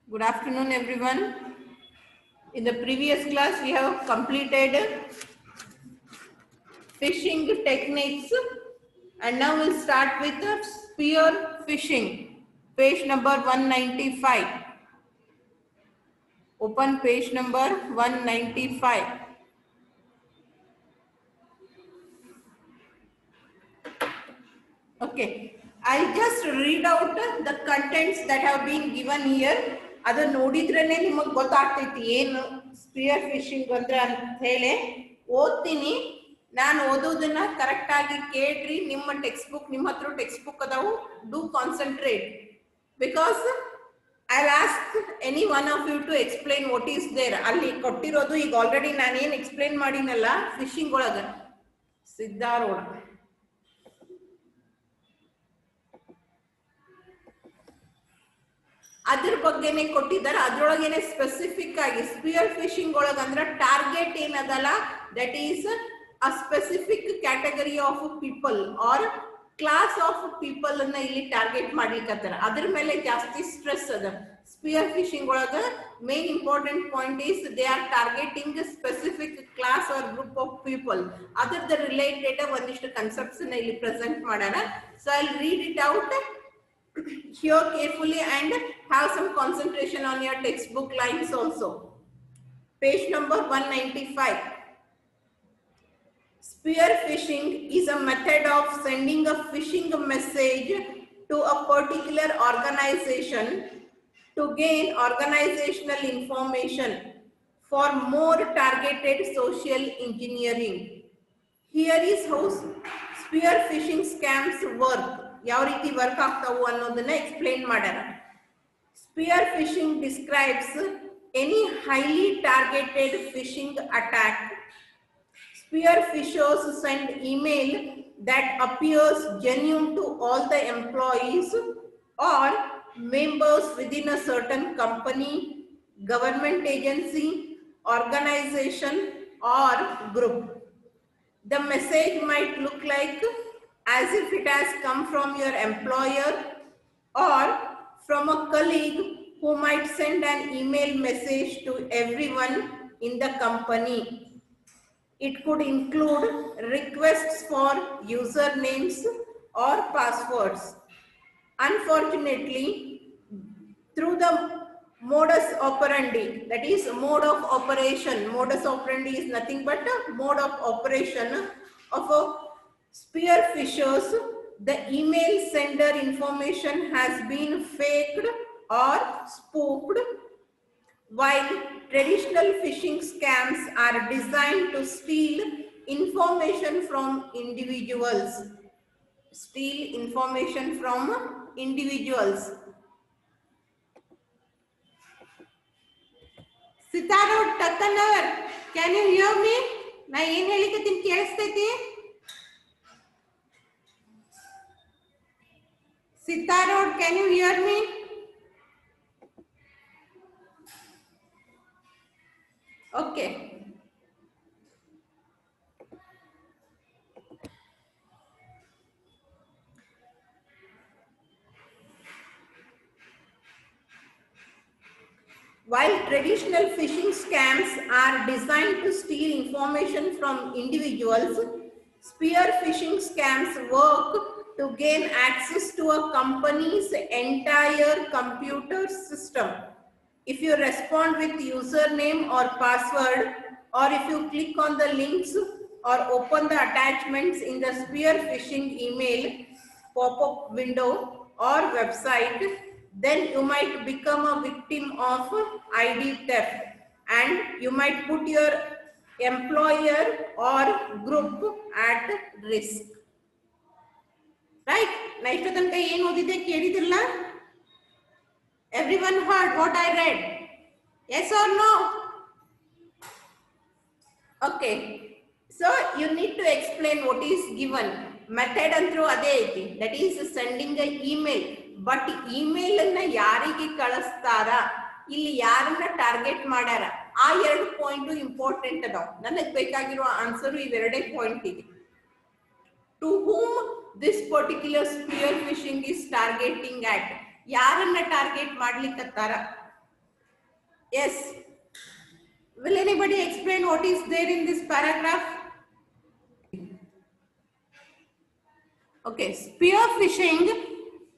Good afternoon, everyone. In the previous class, we have completed fishing techniques, and now we'll start with the spear fishing. Page number 195. Open page number 195. Okay. I'll just read out the contents that have been given here. ಅದು ನೋಡಿದ್ರೇನೆ ನಿಮಗೆ ಗೊತ್ತಾಗ್ತೈತಿ ಏನು spear fishing ಅಂದ್ರೆ ಅಂತ ಹೇಳಿ ಓದ್ತೀನಿ. ನಾನು ಓದೋದನ್ನ correct ಆಗಿ ಕೇಳ್ರಿ. ನಿಮ್ಮ ಟೆಕ್ಸ್ಟ್ ಬುಕ್ ನಿಮ್ಮ ಹತ್ರ ಟೆಕ್ಸ್ಟ್ ಬುಕ್ ಅದಾವು. Do concentrate because I'll ask any one of you to explain what is there. ಅಲ್ಲಿ ಕೊಟ್ಟಿರೋದು ಈಗ ಆಲ್ರೆಡಿ ನಾನು ಏನು ಎಕ್ಸ್ಪ್ಲೇನ್ ಮಾಡಿನಲ್ಲ ಫಿಶಿಂಗ್ ಒಳಗ ಸಿದ್ಧಾರೂಢ. ಅದ್ರ ಬಗ್ಗೆನೆ ಕೊಟ್ಟಿದ್ದಾರೆ. ಅದ್ರೊಳಗೇನೆ ಸ್ಪೆಸಿಫಿಕ್ ಆಗಿ ಸ್ಪಿಯರ್ ಫಿಶಿಂಗ್ ಒಳಗ ಅಂದ್ರೆ ಟಾರ್ಗೆಟ್ ಏನದಲ್ಲ that is a specific category of people or class of people ಅನ್ನ ಇಲ್ಲಿ ಟಾರ್ಗೆಟ್ ಮಾಡ್ಲಿಕ್ಕತ್ತಾರ. ಅದ್ರ ಮೇಲೆ ಜಾಸ್ತಿ ಸ್ಟ್ರೆಸ್ ಅದ. ಸ್ಪಿಯರ್ ಫಿಶಿಂಗ್ ಒಳಗ main important point is they are targeting specific class or group of people. ಅದರದ ರಿಲೇಟೆಡ್ ಒಂದಿಷ್ಟು ಕನ್ಸೆಪ್ಟ್ಸ್ ಇಲ್ಲಿ ಪ್ರೆಸೆಂಟ್ ಮಾಡ್ಯಾರ. So I read it out here carefully and have some concentration on your textbook lines also. Page number 195. Spear fishing is a method of sending a phishing message to a particular organization to gain organizational information for more targeted social engineering. Here is how spear fishing scams work. ಯಾವ ರೀತಿ work ಆಗ್ತಾವು ಅನ್ನೋದನ್ನ explain ಮಾಡ್ಯಾರ. Spear phishing describes any highly targeted phishing attack. Spear phishers send email that appears genuine to all the employees or members within a certain company, government agency, organization or group. The message might look like as if it has come from your employer or from a colleague who might send an email message to everyone in the company. It could include requests for usernames or passwords. Unfortunately, through the modus operandi, that is mode of operation. Modus operandi is nothing but a mode of operation of a spear fishers. The email sender information has been faked or spoofed, while traditional phishing scams are designed to steal information from individuals. Steal information from individuals. Sitaro Takanar, can you hear me? Na ಏನು ಹೇಳಿಕತ್ತೀನಿ ಕೇಳಿಸ್ತೈತಿ? Sitarod, can you hear me? Okay. While traditional phishing scams are designed to steal information from individuals, spear phishing scams work to gain access to a company's entire computer system. If you respond with username or password, or if you click on the links or open the attachments in the spear phishing email pop-up window or website, then you might become a victim of ID theft and you might put your employer or group at risk. Right? Na ishto tanka ಏನು ಓದಿದೆ ಕೇಳಿದಿಲ್ಲ? Everyone heard what I read? Yes or no? Okay. So you need to explain what is given. Method antru ade ಐತಿ. That is sending a email. But email ಅನ್ನ ಯಾರಿಗೆ ಕಳಿಸ್ತಾರ, ಇಲ್ಲಿ ಯಾರನ್ನ target ಮಾಡ್ಯಾರ, ಆ ಎರಡು ಪಾಯಿಂಟ್ ಇಂಪಾರ್ಟೆಂಟ್ ಅದಾವ. ನನಗೆ ಬೇಕಾಗಿರೋ ಆನ್ಸರ್ ಇವೆರಡೇ ಪಾಯಿಂಟ್ ಇದೆ. To whom this particular spear phishing is targeting at? ಯಾರನ್ನ target ಮಾಡ್ಲಿಕ್ಕತ್ತಾರ? Yes. Will anybody explain what is there in this paragraph? Okay, spear phishing,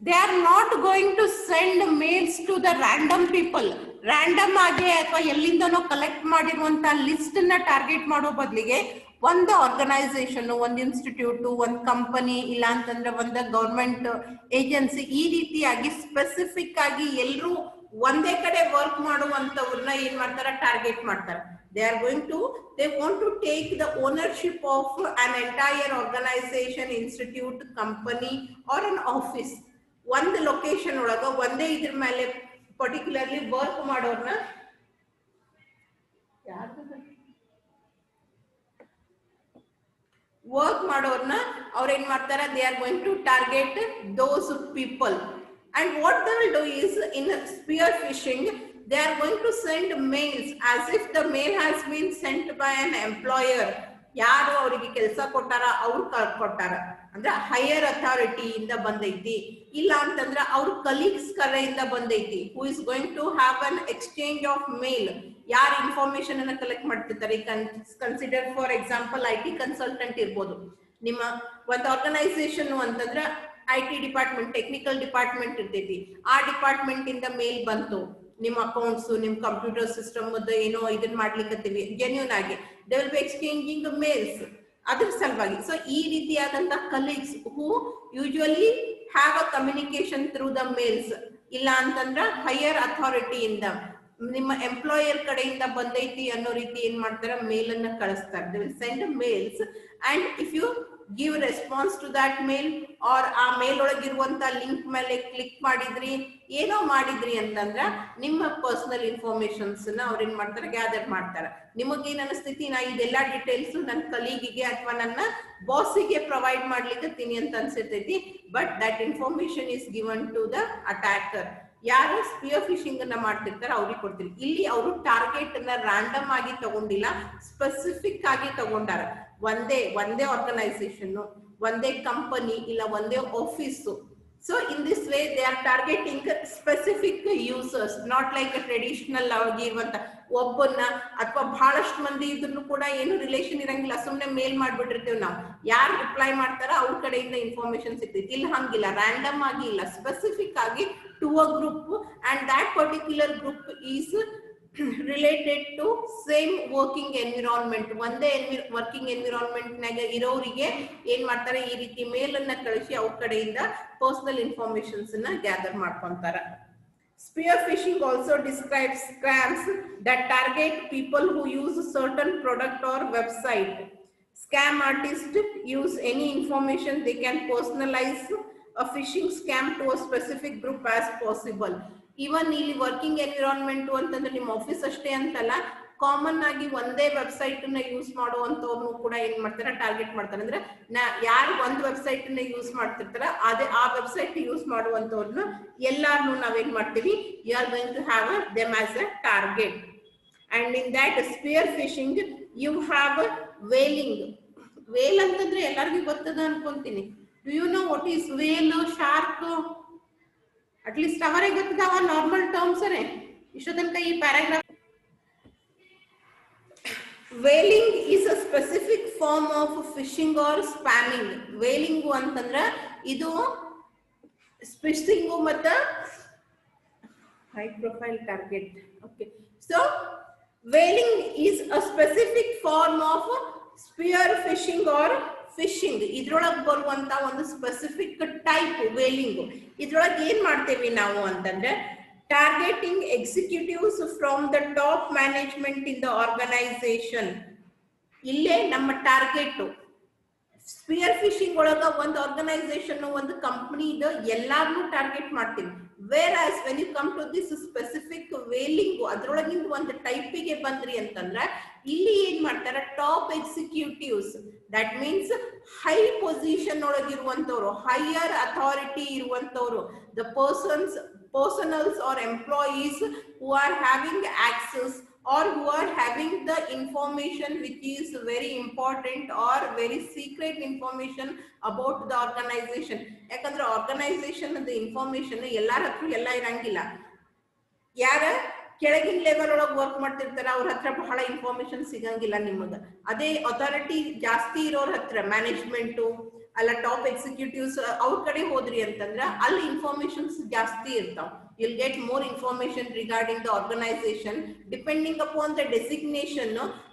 they are not going to send mails to the random people. Random ಆಗಿ ಅಥವಾ ಎಲ್ಲಿಂದನೋ collect ಮಾಡಿರುವಂತ list ನ target ಮಾಡೋ ಬದಲಿಗೆ ಒಂದು organisation, ಒಂದು institute, ಒಂದು company, ಇಲ್ಲ ಅಂತಂದ್ರೆ ಒಂದು ಗವರ್ಮೆಂಟ್ ಏಜೆನ್ಸಿ, ಈ ರೀತಿಯಾಗಿ ಸ್ಪೆಸಿಫಿಕ್ ಆಗಿ ಎಲ್ಲರೂ ಒಂದೇ ಕಡೆ ವರ್ಕ್ ಮಾಡುವಂತವ್ರನ್ನ ಏನ್ ಮಾಡ್ತಾರ, ಟಾರ್ಗೆಟ್ ಮಾಡ್ತಾರೆ. They want to take the ownership of an entire organization, institute, company or an office. One location ಒಳಗ ಒಂದೇ ಇದ್ರ ಮೇಲೆ particularly work ಮಾಡೋರ್ನ ಅವ್ರು ಏನ್ ಮಾಡ್ತಾರ, they are going to target those people. And what they will do is, in spear phishing, they are going to send mails as if the mail has been sent by an employer. ಯಾರು ಅವರಿಗೆ ಕೆಲಸ ಕೊಟ್ಟಾರ ಅವ್ರು ಕೊಟ್ಟಾರ ಅಂದ್ರೆ higher authority ಇಂದ ಬಂದೈತಿ, ಇಲ್ಲ ಅಂತಂದ್ರೆ ಅವ್ರ ಕಲೀಗ್ಸ್ ಕರೆಯಿಂದ ಬಂದೈತಿ. Who is going to have an exchange of mail. ಯಾರು ಇನ್ಫಾರ್ಮೇಶನ್ ಅನ್ನ ಕಲೆಕ್ಟ್ ಮಾಡ್ತಿರ್ತಾರೆ, consider for example IT consultant ಇರ್ಬೋದು. ನಿಮ್ಮ ಒಂದು ಆರ್ಗನೈಸೇಷನ್ ಅಂತಂದ್ರೆ IT ಡಿಪಾರ್ಟ್ಮೆಂಟ್, ಟೆಕ್ನಿಕಲ್ ಡಿಪಾರ್ಟ್ಮೆಂಟ್ ಇರ್ತೈತಿ. ಆ ಡಿಪಾರ್ಟ್ಮೆಂಟ್ ಇಂದ ಮೇಲ್ ಬಂತು, ನಿಮ್ಮ ಅಕೌಂಟ್ಸ್, ನಿಮ್ ಕಂಪ್ಯೂಟರ್ ಸಿಸ್ಟಮ್ ಏನೋ ಇದನ್ನ ಮಾಡ್ಲಿಕ್ಕತ್ತೀವಿ, ಜೆನ್ಯೂನ್ ಆಗಿ they will be exchanging mails ಅದ್ರ ಸಲುವಾಗಿ. ಸೊ ಈ ರೀತಿಯಾದಂತ colleagues who usually have a communication through the mails, ಇಲ್ಲ ಅಂತಂದ್ರ ಹೈಯರ್ ಅಥಾರಿಟಿಯಿಂದ ನಿಮ್ಮ ಎಂಪ್ಲಾಯರ್ ಕಡೆಯಿಂದ ಬಂದೈತಿ ಅನ್ನೋ ರೀತಿ ಏನ್ ಮಾಡ್ತಾರ, ಮೇಲ್ ಅನ್ನ ಕಳಿಸ್ತಾರೆ. They will send mails and if you give response to that mail or ಆ ಮೇಲ್ ಒಳಗಿರುವಂತ ಲಿಂಕ್ ಮೇಲೆ ಕ್ಲಿಕ್ ಮಾಡಿದ್ರಿ, ಏನೋ ಮಾಡಿದ್ರಿ ಅಂತಂದ್ರ ನಿಮ್ಮ ಪರ್ಸನಲ್ ಇನ್ಫಾರ್ಮೇಶನ್ಸ್ ನ ಅವ್ರ ಏನ್ ಮಾಡ್ತಾರೆ, ಗ್ಯಾದರ್ ಮಾಡ್ತಾರೆ. ನಿಮಗೇನ್ ಅನಿಸ್ತೈತಿ, ನಾ ಇದೆಲ್ಲಾ ಡೀಟೇಲ್ಸ್ ನನ್ನ ಕಲೀಗಿಗೆ ಅಥವಾ ನನ್ನ ಬಾಸಿಗೆ ಪ್ರೊವೈಡ್ ಮಾಡ್ಲಿಕ್ಕತ್ತೀನಿ ಅಂತ ಅನ್ಸಿರ್ತೈತಿ. But that information is given to the attacker. ಯಾರು ಸ್ಪಿಯರ್ ಫಿಶಿಂಗ್ ಅನ್ನ ಮಾಡ್ತಿರ್ತಾರೆ ಅವ್ರಿಗೆ ಕೊಡ್ತೀರಿ. ಇಲ್ಲಿ ಅವರು ಟಾರ್ಗೆಟ್ ಅನ್ನ ರ್ಯಾಂಡಮ್ ಆಗಿ ತಗೊಂಡಿಲ್ಲ, ಸ್ಪೆಸಿಫಿಕ್ ಆಗಿ ತಗೊಂಡಾರ. ಒಂದೇ ಆರ್ಗನೈಸೇಷನ್, ಒಂದೇ ಕಂಪನಿ, ಇಲ್ಲ ಒಂದೇ office. So in this way they are targeting specific users, not like traditional ಆಗಿ ಇರುವಂತ ಒಬ್ಬನ್ನ ಅಥವಾ ಬಹಳಷ್ಟು ಮಂದಿ ಇದ್ರೂ ಕೂಡ ಏನು ರಿಲೇಷನ್ ಇರಂಗಿಲ್ಲ, ಸುಮ್ನೆ ಮೇಲ್ ಮಾಡ್ಬಿಟ್ಟಿರ್ತೀವಿ ನಾವು. ಯಾರು ರಿಪ್ಲೈ ಮಾಡ್ತಾರ ಅವ್ರ ಕಡೆಯಿಂದ ಇನ್ಫಾರ್ಮೇಶನ್ ಸಿಗ್ತೈತಿ. ಇಲ್ಲಿ ಹಂಗಿಲ್ಲ, ರ್ಯಾಂಡಮ್ ಆಗಿ ಇಲ್ಲ, ಸ್ಪೆಸಿಫಿಕ್ ಆಗಿ to a group, and that particular group is related to same working environment. ಒಂದೇ ವರ್ಕಿಂಗ್ ಎನ್ವಿರಾನ್ಮೆಂಟ್ ನಾಗ ಇರೋರಿಗೆ ಏನ್ ಮಾಡ್ತಾರೆ, ಈ ರೀತಿ ಮೇಲ್ ಅನ್ನ ಕಳಿಸಿ ಅವ್ರ ಕಡೆಯಿಂದ ಪರ್ಸನಲ್ ಇನ್ಫಾರ್ಮೇಶನ್ಸ್ ನ gather ಮಾಡ್ಕೊಂತಾರ. Spear phishing also describes scams that target people who use a certain product or website. Scam artists use any information they can personalize a phishing scam to a specific group as possible. Even ಇಲ್ಲಿ working environment ಅಂತಂದ್ರೆ ನಿಮ್ಮ office ಅಷ್ಟೇ ಅಂತಲ್ಲ, common ಆಗಿ ಒಂದೇ website ನ use ಮಾಡುವಂತವ್ರು ಕೂಡ ಏನ್ ಮಾಡ್ತಾರೆ, ಟಾರ್ಗೆಟ್ ಮಾಡ್ತಾರೆ. ಅಂದ್ರೆ ಯಾರು ಒಂದು ವೆಬ್ಸೈಟ್ ನ ಯೂಸ್ ಮಾಡ್ತಿರ್ತಾರ ಅದೇ ಆ ವೆಬ್ಸೈಟ್ ಯೂಸ್ ಮಾಡುವಂತವ್ರನ್ನ ಎಲ್ಲಾರ್ನು ನಾವೇನ್ ಮಾಡ್ತೀವಿ, you are going to have them as a target. And in that spear phishing you have whaling. Whale ಅಂತಂದ್ರೆ ಎಲ್ಲರಿಗೂ ಗೊತ್ತದ ಅನ್ಕೊಂತೀನಿ. Do you know what is whale, shark? At least ಅವರೇ ಗೊತ್ತದಾವ, ನಾರ್ಮಲ್ ಟರ್ಮ್ಸ್ ಅರೇ ಇಷ್ಟೋ ತನಕ ಈ paragraph. Whaling is a specific form of phishing or spamming. Whaling ಅಂತಂದ್ರ ಇದು ಫಿಶಿಂಗ್ ಮತ್ತು high profile target. Okay, so whaling is a specific form of spear phishing or phishing. ಇದ್ರೊಳಗೆ ಬರುವಂತ ಒಂದು ಸ್ಪೆಸಿಫಿಕ್ ಟೈಪ್ ವೇಲಿಂಗ್. ಇದ್ರೊಳಗೆ ಏನ್ ಮಾಡ್ತೇವೆ ನಾವು ಅಂತಂದ್ರೆ, targeting executives from the top management in the organisation. ಇಲ್ಲೇ ನಮ್ಮ ಟಾರ್ಗೆಟ್. ಸ್ಪಿಯರ್ ಫಿಶಿಂಗ್ ಒಳಗ ಒಂದು ಆರ್ಗನೈಸೇಷನ್, ಒಂದು ಕಂಪನಿ ಇದು ಎಲ್ಲಾರನ್ನೂ ಟಾರ್ಗೆಟ್ ಮಾಡ್ತೀವಿ. whereas when you come to this specific whaling, ಅದ್ರೊಳಗಿಂದ ಒಂದು ಟೈಪಿಗೆ ಬಂದ್ರಿ ಅಂತಂದ್ರೆ ಇಲ್ಲಿ ಏನ್ ಮಾಡ್ತಾರೆ, top executives, that means high position ಒಳಗಿರುವಂತವ್ರು, ಹೈಯರ್ ಅಥಾರಿಟಿ ಇರುವಂತವ್ರು, the personals or employees who are having access or who are having the information which is very important or very secret information about the organization. ಯಾಕಂದ್ರೆ organisation information ಎಲ್ಲಾರ ಹತ್ರ ಎಲ್ಲ ಇರಂಗಿಲ್ಲ. ಯಾರ ಕೆಳಗಿನ level ಒಳಗೆ ವರ್ಕ್ ಮಾಡ್ತಿರ್ತಾರ, ಅವ್ರ ಹತ್ರ ಬಹಳ ಇನ್ಫಾರ್ಮೇಶನ್ ಸಿಗಂಗಿಲ್ಲ ನಿಮಗ. ಅದೇ ಅಥಾರಿಟಿ ಜಾಸ್ತಿ ಇರೋರ ಹತ್ರ ಮ್ಯಾನೇಜ್ಮೆಂಟು ಅಲ್ಲ ಟಾಪ್ ಎಕ್ಸಿಕ್ಯೂಟಿವ್ಸ್ ಅವ್ರ ಕಡೆ ಹೋದ್ರಿ ಅಂತಂದ್ರ ಅಲ್ಲಿ ಇನ್ಫಾರ್ಮೇಶನ್ಸ್ ಜಾಸ್ತಿ ಇರ್ತಾವ. you'll get more information regarding the organization depending upon the designation.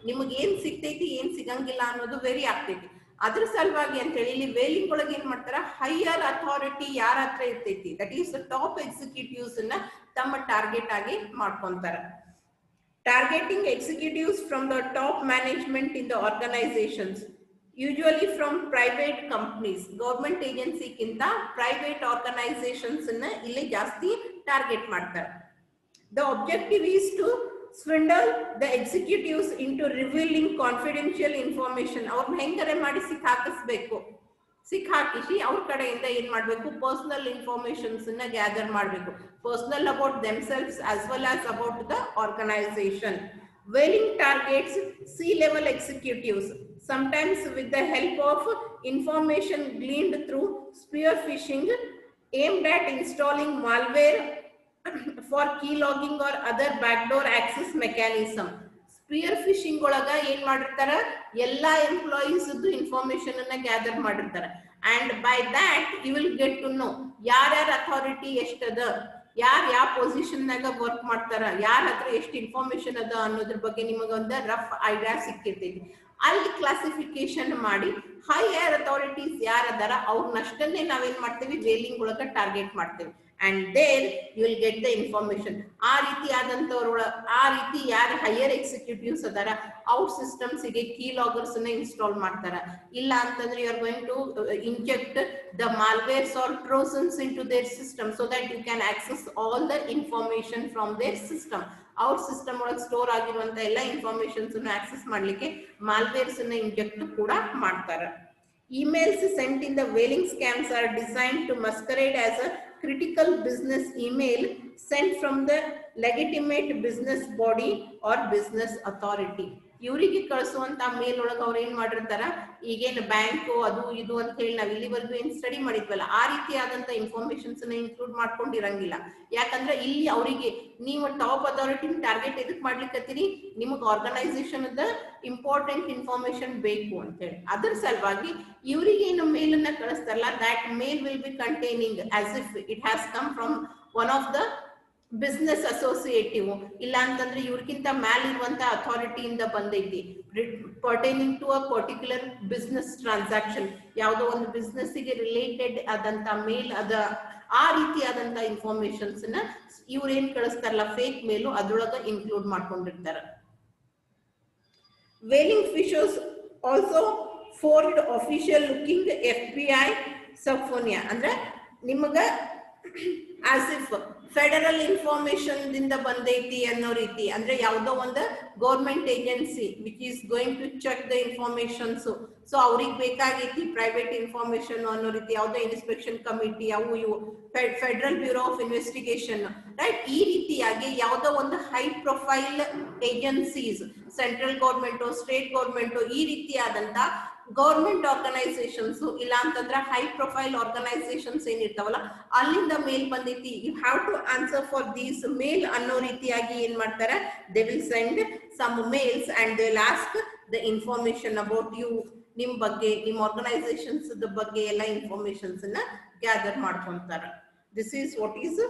ನಿಮಗೆ ಏನ್ ಸಿಗ್ತೈತಿ ಏನ್ ಸಿಗಂಗಿಲ್ಲ ಅನ್ನೋದು ವೆರಿ ಆಗ್ತೈತಿ. ಅದ್ರ ಸಲುವಾಗಿ ಅಂತ ಹೇಳಿ ಇಲ್ಲಿ ವೇಲಿಂಗ್ ಒಳಗೆ ಏನ್ ಮಾಡ್ತಾರ, ಹೈಯರ್ ಅಥಾರಿಟಿ ಯಾರ ಹತ್ರ ಇರ್ತೈತಿ ದಟ್ ಈಸ್ ಟಾಪ್ ಎಕ್ಸಿಕ್ಯೂಟಿವ್ಸ್ ನ ತಮ್ಮ ಟಾರ್ಗೆಟ್ ಆಗಿ ಮಾಡ್ಕೊಂತಾರ. Targeting executives from the top management in the organizations, usually from private companies. Government ಏಜೆನ್ಸಿಗಿಂತ ಪ್ರೈವೇಟ್ ಆರ್ಗನೈಸೇಷನ್ಸ್ ಇಲ್ಲಿ ಜಾಸ್ತಿ ಟಾರ್ಗೆಟ್ ಮಾಡ್ತಾರೆ. The objective is to swindle the executives into revealing confidential information. ಅವ್ರನ್ನ ಹೆಂಗರೆ ಮಾಡಿ ಸಿಕ್ಕಾಕಿಸ್ಬೇಕು, ಸಿಕ್ಕಾಕಿಸಿ ಅವ್ರ ಕಡೆಯಿಂದ ಏನ್ ಮಾಡ್ಬೇಕು, ಪರ್ಸನಲ್ ಇನ್ಫಾರ್ಮೇಶನ್ಸ್ ನ ಗ್ಯಾದರ್ ಮಾಡ್ಬೇಕು, personal about themselves as well as about the organization. Whaling targets C-level executives, sometimes with the help of information gleaned through spear phishing aimed at installing malware for key logging or other backdoor access mechanism. Spear phishing ಒಳಗ ಏನ್ ಮಾಡಿರ್ತಾರ, ಎಲ್ಲಾ employees information ಅನ್ನ gather ಮಾಡಿರ್ತಾರ. And by that you will get to know ಯಾರ್ಯಾರ authority ಎಷ್ಟದ, ಯಾರ್ ಯಾವ ಪೊಸಿಷನ್ ನಾಗ ವರ್ಕ್ ಮಾಡ್ತಾರ, ಯಾರ ಹತ್ರ ಎಷ್ಟು ಇನ್ಫಾರ್ಮೇಶನ್ ಅದ ಅನ್ನೋದ್ರ ಬಗ್ಗೆ ನಿಮಗೊಂದು ರಫ್ ಐಡಿಯಾ ಸಿಕ್ಕಿರ್ತೈತಿ. ಅಲ್ಲಿ ಕ್ಲಾಸಿಫಿಕೇಶನ್ ಮಾಡಿ ಹೈಯರ್ ಅಥಾರಿಟೀಸ್ ಯಾರದಾರ ಅವ್ರನ್ನಷ್ಟನ್ನೇ ನಾವೇನ್ ಮಾಡ್ತೇವಿ ವೇಲಿಂಗ್ ಒಳಗ ಟಾರ್ಗೆಟ್ ಮಾಡ್ತೇವೆ. and there you will get the information. ಆ ರೀತಿ ಆದಂತವರ ಆ ರೀತಿ ಯಾರು ಹೈಯರ್ ಎಕ್ಸಿಕ್ಯೂಟಿವ್ಸ್ ಅದಾರ ಅವ್ರ ಸಿಸ್ಟಮ್ಸ್ ಗೆ ಕೀ ಲಾಗರ್ಸ್ ನ ಇನ್ಸ್ಟಾಲ್ ಮಾಡ್ತಾರ. ಇಲ್ಲ ಅಂತಂದ್ರೆ you are going to inject the malwares or trojans into their system so that you can access all the information from their system. ಅವ್ರ ಸಿಸ್ಟಮ್ ಒಳಗೆ ಸ್ಟೋರ್ ಆಗಿರುವಂತ ಎಲ್ಲ ಇನ್ಫಾರ್ಮೇಶನ್ಸ್ ಅನ್ನು ಆಕ್ಸೆಸ್ ಮಾಡ್ಲಿಕ್ಕೆ ಮಾಲ್ವೇರ್ಸ್ ಅನ್ನ ಇಂಜೆಕ್ಟ್ ಕೂಡ ಮಾಡ್ತಾರ. Emails sent in the whaling scams are designed to masquerade as a critical business email sent from the legitimate business body or business authority. ಇವರಿಗೆ ಕಳಿಸುವಂತ ಮೇಲ್ ಒಳಗೆ ಅವ್ರು ಏನ್ ಮಾಡಿರ್ತಾರ, ಈಗೇನು ಬ್ಯಾಂಕು ಅದು ಇದು ಅಂತ ಹೇಳಿ ನಾವ್ ಇಲ್ಲಿವರೆಗೂ ಏನ್ ಸ್ಟಡಿ ಮಾಡಿದ್ವಲ್ಲ ಆ ರೀತಿಯಾದಂತ ಇನ್ಫಾರ್ಮೇಶನ್ಸ್ ಇನ್ಕ್ಲೂಡ್ ಮಾಡ್ಕೊಂಡಿರಂಗಿಲ್ಲ. ಯಾಕಂದ್ರೆ ಇಲ್ಲಿ ಅವರಿಗೆ ನೀವು ಟಾಪ್ ಅಥಾರಿಟಿ ಟಾರ್ಗೆಟ್ ಎದಕ್ ಮಾಡ್ಲಿಕ್ಕತ್ತೀರಿ, ನಿಮಗ್ ಆರ್ಗನೈಸೇಷನ್ ಇಂಪಾರ್ಟೆಂಟ್ ಇನ್ಫಾರ್ಮೇಶನ್ ಬೇಕು ಅಂತ ಹೇಳಿ. ಅದ್ರ ಸಲುವಾಗಿ ಇವರಿಗೆ ಏನು ಮೇಲ್ ಅನ್ನ ಕಳಿಸ್ತಾರಲ್ಲ, that mail will be containing as if it has come from one of the business associative, ಇಲ್ಲ ಅಂತಂದ್ರೆ ಇವ್ರಿಗಿಂತ ಮ್ಯಾಲಿರುವಂತ ಅಥಾರಿಟಿಯಿಂದ ಬಂದೈತಿ, pertaining to a particular business transaction, ಯಾವುದೋ ಒಂದು ಬಿಸ್ನೆಸ್ ಗೆ ರಿಲೇಟೆಡ್ ಆದಂತ ಮೇಲ್ ಅದ. ಆ ರೀತಿಯಾದಂತ ಇನ್ಫಾರ್ಮೇಶನ್ಸ್ ನ ಇವ್ರು ಏನ್ ಕಳಿಸ್ತಾರಲ್ಲ ಫೇಕ್ ಮೇಲು ಅದ್ರೊಳಗ ಇನ್ಕ್ಲೂಡ್ ಮಾಡ್ಕೊಂಡಿರ್ತಾರ. Whaling phishers also forged official looking FBI subpoena, ಅಂದ್ರೆ ನಿಮಗ ಆಸ್ ಇಫ್ ಫೆಡರಲ್ ಇನ್ಫಾರ್ಮೇಶನ್ ದಿಂದ ಬಂದೈತಿ ಅನ್ನೋ ರೀತಿ, ಅಂದ್ರೆ ಯಾವುದೋ ಒಂದು government agency which is going to check the informations, so ಅವ್ರಿಗೆ ಬೇಕಾಗೈತಿ ಪ್ರೈವೇಟ್ ಇನ್ಫಾರ್ಮೇಶನ್ ಅನ್ನೋ ರೀತಿ, ಯಾವುದೋ ಇನ್ಸ್ಪೆಕ್ಷನ್ ಕಮಿಟಿ ಅವು ಇವು federal bureau of investigation right, ಈ ರೀತಿಯಾಗಿ ಯಾವುದೋ ಒಂದು high profile agencies central government state government ಈ ರೀತಿಯಾದಂತ ಗೌರ್ಮೆಂಟ್ ಆರ್ಗನೈಸೇಷನ್ಸ್ ಇಲ್ಲ ಅಂತಂದ್ರೆ ಹೈ ಪ್ರೊಫೈಲ್ ಆರ್ಗನೈಸೇಷನ್ಸ್ ಏನಿರ್ತಾವಲ್ಲ ಅಲ್ಲಿಂದ ಮೇಲ್ ಬಂದೈತಿ, you have to answer for these mail ಅನ್ನೋ ರೀತಿಯಾಗಿ ಏನ್ ಮಾಡ್ತಾರೆ, they will send some mails and they will ask the information about you, ನಿಮ್ ಬಗ್ಗೆ ನಿಮ್ ಆರ್ಗನೈಸೇಷನ್ಸ್ ಬಗ್ಗೆ ಎಲ್ಲ ಇನ್ಫಾರ್ಮೇಶನ್ಸ್ ನ ಗ್ಯಾದರ್ ಮಾಡ್ಕೊಂತಾರೆ. This is what is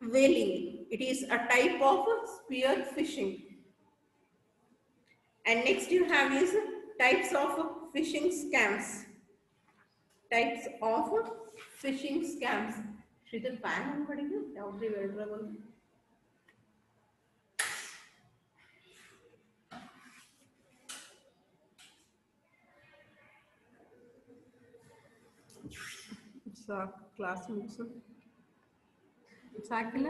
whaling. It is a type of spear fishing. And next you have is types of phishing scams. Types of phishing scams. Shridhar fan on padinga yaudri veldragol. Class ಮುಗಿಸು ಸಾಕಿಲ್ಲ.